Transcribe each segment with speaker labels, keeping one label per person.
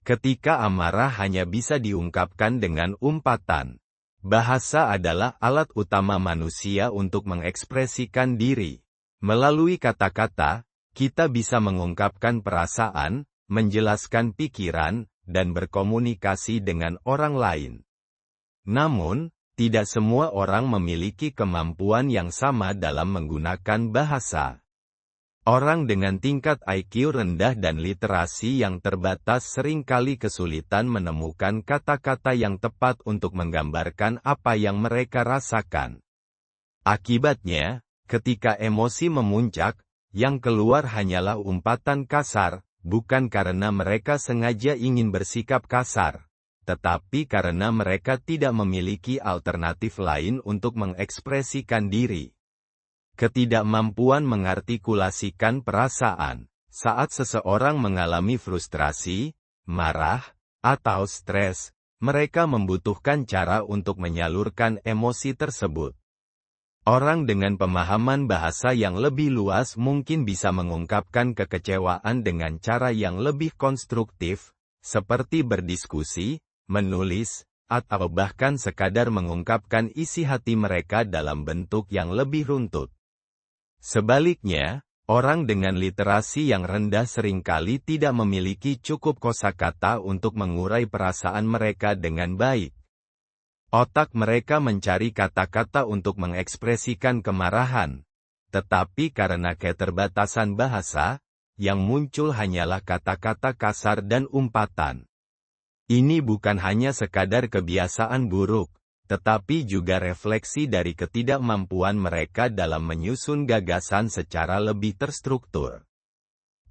Speaker 1: Ketika amarah hanya bisa diungkapkan dengan umpatan. Bahasa adalah alat utama manusia untuk mengekspresikan diri. Melalui kata-kata, kita bisa mengungkapkan perasaan, menjelaskan pikiran, dan berkomunikasi dengan orang lain. Namun, tidak semua orang memiliki kemampuan yang sama dalam menggunakan bahasa. Orang dengan tingkat IQ rendah dan literasi yang terbatas seringkali kesulitan menemukan kata-kata yang tepat untuk menggambarkan apa yang mereka rasakan. Akibatnya, ketika emosi memuncak, yang keluar hanyalah umpatan kasar, bukan karena mereka sengaja ingin bersikap kasar, tetapi karena mereka tidak memiliki alternatif lain untuk mengekspresikan diri. Ketidakmampuan mengartikulasikan perasaan. Saat seseorang mengalami frustrasi, marah, atau stres, mereka membutuhkan cara untuk menyalurkan emosi tersebut. Orang dengan pemahaman bahasa yang lebih luas mungkin bisa mengungkapkan kekecewaan dengan cara yang lebih konstruktif, seperti berdiskusi, menulis, atau bahkan sekadar mengungkapkan isi hati mereka dalam bentuk yang lebih runtut. Sebaliknya, orang dengan literasi yang rendah seringkali tidak memiliki cukup kosakata untuk mengurai perasaan mereka dengan baik. Otak mereka mencari kata-kata untuk mengekspresikan kemarahan, tetapi karena keterbatasan bahasa, yang muncul hanyalah kata-kata kasar dan umpatan. Ini bukan hanya sekadar kebiasaan buruk, tetapi juga refleksi dari ketidakmampuan mereka dalam menyusun gagasan secara lebih terstruktur.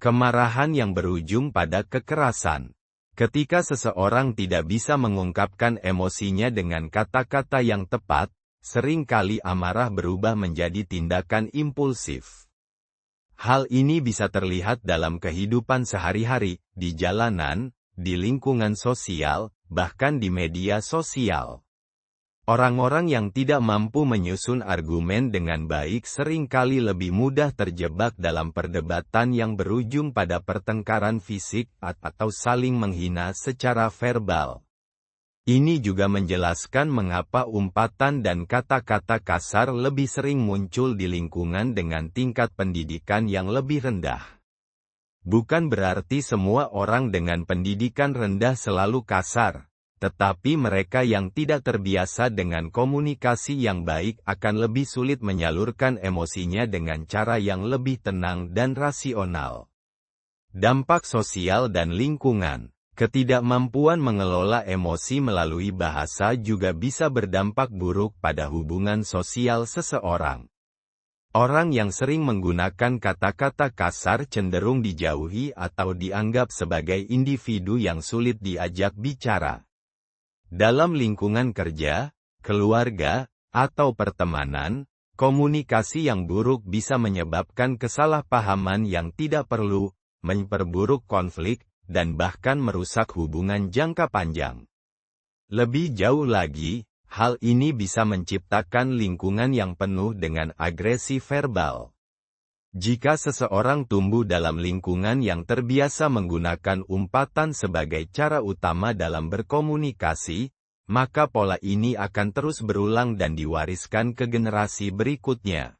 Speaker 1: Kemarahan yang berujung pada kekerasan. Ketika seseorang tidak bisa mengungkapkan emosinya dengan kata-kata yang tepat, seringkali amarah berubah menjadi tindakan impulsif. Hal ini bisa terlihat dalam kehidupan sehari-hari, di jalanan, di lingkungan sosial, bahkan di media sosial. Orang-orang yang tidak mampu menyusun argumen dengan baik seringkali lebih mudah terjebak dalam perdebatan yang berujung pada pertengkaran fisik atau saling menghina secara verbal. Ini juga menjelaskan mengapa umpatan dan kata-kata kasar lebih sering muncul di lingkungan dengan tingkat pendidikan yang lebih rendah. Bukan berarti semua orang dengan pendidikan rendah selalu kasar. Tetapi mereka yang tidak terbiasa dengan komunikasi yang baik akan lebih sulit menyalurkan emosinya dengan cara yang lebih tenang dan rasional. Dampak sosial dan lingkungan. Ketidakmampuan mengelola emosi melalui bahasa juga bisa berdampak buruk pada hubungan sosial seseorang. Orang yang sering menggunakan kata-kata kasar cenderung dijauhi atau dianggap sebagai individu yang sulit diajak bicara. Dalam lingkungan kerja, keluarga, atau pertemanan, komunikasi yang buruk bisa menyebabkan kesalahpahaman yang tidak perlu, memperburuk konflik, dan bahkan merusak hubungan jangka panjang. Lebih jauh lagi, hal ini bisa menciptakan lingkungan yang penuh dengan agresi verbal. Jika seseorang tumbuh dalam lingkungan yang terbiasa menggunakan umpatan sebagai cara utama dalam berkomunikasi, maka pola ini akan terus berulang dan diwariskan ke generasi berikutnya.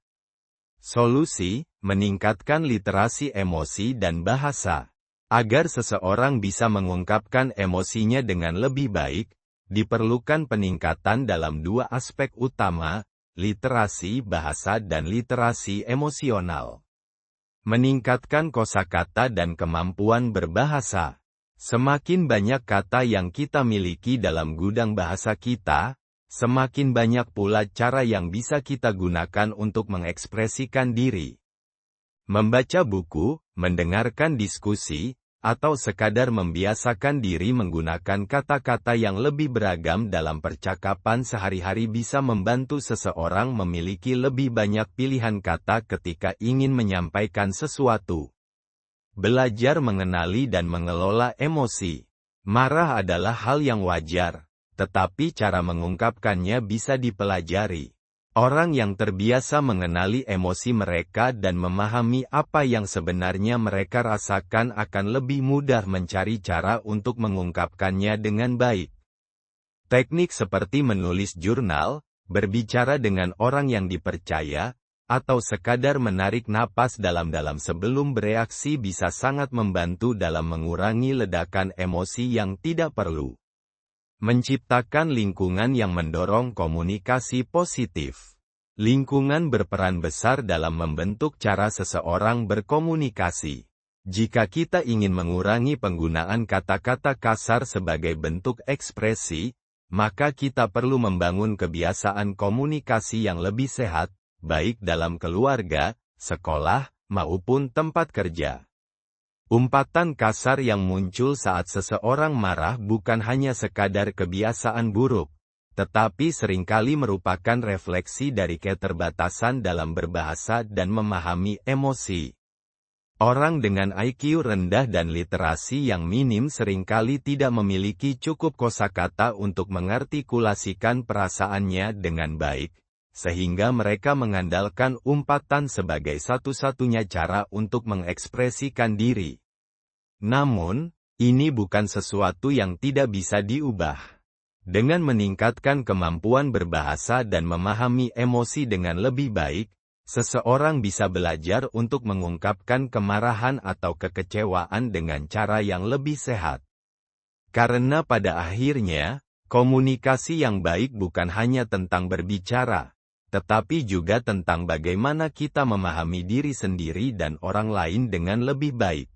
Speaker 1: Solusi: meningkatkan literasi emosi dan bahasa. Agar seseorang bisa mengungkapkan emosinya dengan lebih baik, diperlukan peningkatan dalam dua aspek utama, literasi bahasa dan literasi emosional. Meningkatkan kosakata dan kemampuan berbahasa. Semakin banyak kata yang kita miliki dalam gudang bahasa kita, semakin banyak pula cara yang bisa kita gunakan untuk mengekspresikan diri. Membaca buku, mendengarkan diskusi, atau sekadar membiasakan diri menggunakan kata-kata yang lebih beragam dalam percakapan sehari-hari bisa membantu seseorang memiliki lebih banyak pilihan kata ketika ingin menyampaikan sesuatu. Belajar mengenali dan mengelola emosi. Marah adalah hal yang wajar, tetapi cara mengungkapkannya bisa dipelajari. Orang yang terbiasa mengenali emosi mereka dan memahami apa yang sebenarnya mereka rasakan akan lebih mudah mencari cara untuk mengungkapkannya dengan baik. Teknik seperti menulis jurnal, berbicara dengan orang yang dipercaya, atau sekadar menarik napas dalam-dalam sebelum bereaksi bisa sangat membantu dalam mengurangi ledakan emosi yang tidak perlu. Menciptakan lingkungan yang mendorong komunikasi positif. Lingkungan berperan besar dalam membentuk cara seseorang berkomunikasi. Jika kita ingin mengurangi penggunaan kata-kata kasar sebagai bentuk ekspresi, maka kita perlu membangun kebiasaan komunikasi yang lebih sehat, baik dalam keluarga, sekolah, maupun tempat kerja. Umpatan kasar yang muncul saat seseorang marah bukan hanya sekadar kebiasaan buruk, tetapi seringkali merupakan refleksi dari keterbatasan dalam berbahasa dan memahami emosi. Orang dengan IQ rendah dan literasi yang minim seringkali tidak memiliki cukup kosakata untuk mengartikulasikan perasaannya dengan baik, sehingga mereka mengandalkan umpatan sebagai satu-satunya cara untuk mengekspresikan diri. Namun, ini bukan sesuatu yang tidak bisa diubah. Dengan meningkatkan kemampuan berbahasa dan memahami emosi dengan lebih baik, seseorang bisa belajar untuk mengungkapkan kemarahan atau kekecewaan dengan cara yang lebih sehat. Karena pada akhirnya, komunikasi yang baik bukan hanya tentang berbicara, tetapi juga tentang bagaimana kita memahami diri sendiri dan orang lain dengan lebih baik.